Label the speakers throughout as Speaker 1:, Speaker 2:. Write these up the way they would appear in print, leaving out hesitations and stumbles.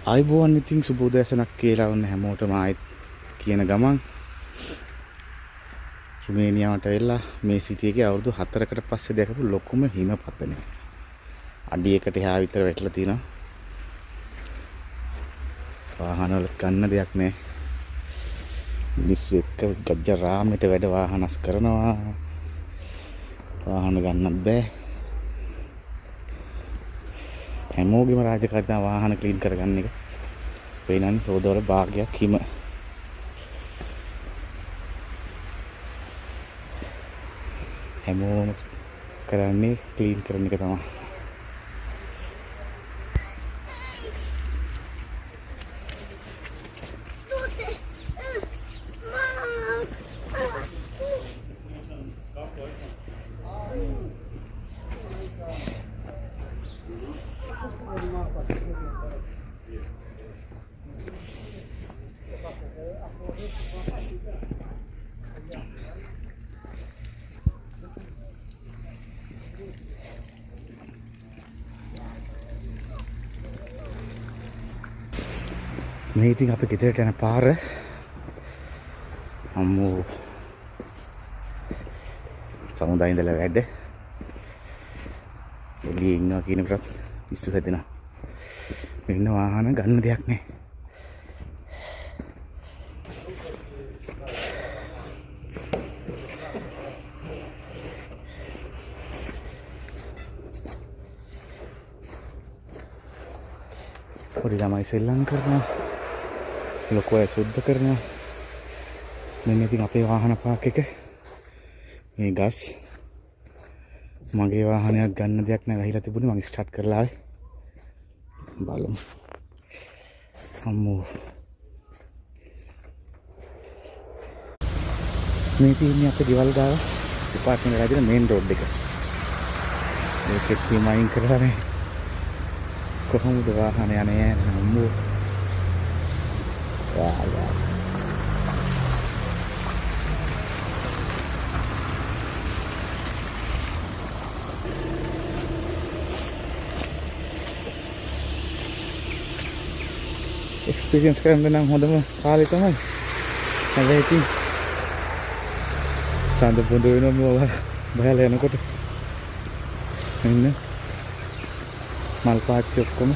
Speaker 1: ආයිබෝවන් ඉතින් සුබෝදෑසනක් කියලා ඔන්න හැමෝටම ආයෙත් කියන ගමන් රුමේනියාවට වෙලා මේ සිටියේ අවුරුදු 4කට පස්සේ දැකපු ලොකුම හිමපතනය. අඩියකට එහා විතර වැටලා තිනවා. වාහනවල ගන්න දෙයක් නැහැ. මිනිස්සු එක්ක ගජ්ජරාමෙට වැඩ වාහනස් කරනවා. වාහන ගන්නත් බෑ. හැමෝගෙම රාජකාරිය වාහන ක්ලීන් කරගන්න එක. වෙනන් රෝදවල භාගයක් හිම. හැමෝම කරන්නේ ක්ලීන් කරන එක තමයි. මේ ඉතින් අපි ගෙදරට යන පාර අම්මෝ සමුදාය ඉඳලා වැඩ එළියේ ඉන්නවා කියන එකත් පිස්සු හැදෙනවා. මෙන්න වාහන ගන්න දෙයක් නැහැ. පොඩි ළමයි සෙල්ලම් කරනවා. ලොකු අය සුද්ධ කරනවා. මෙන්න ඉතින් අපේ වාහන පාක් එක මේ ගස් මගේ වාහනයක් ගන්න දෙයක් නැහැ වැහිලා තිබුණේ. මම ස්ටාර්ට් කරලා ආවේ. බලමු. අම්මෝ මේ තියෙන්නේ අපේ ගෙවල් ගාව ඩිපාර්ට්මන්ට් එකේ තියෙන මේන් රෝඩ් එක. මේකේ කීමයින් කරලා නැහැ. කොහොමද වාහන යන්නේ අම්මෝ. යා එක්ස්පීරියන්ස් කරන්න නම් හොඳම කාලේ තමයි. හැබැයි ඉතින් සඳ පොඩ වෙනවා බයලා යනකොට. මෙන්න මල් පාච්චි ඔක්කොම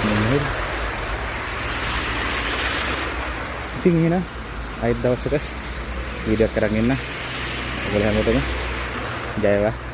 Speaker 1: මෙන්න. ඉතින් එහෙනම් අයිත් දවසක වීඩියෝ කරගෙන ඉන්න. ඔයගොල්ලෝ හැමෝටම ජය වේවා.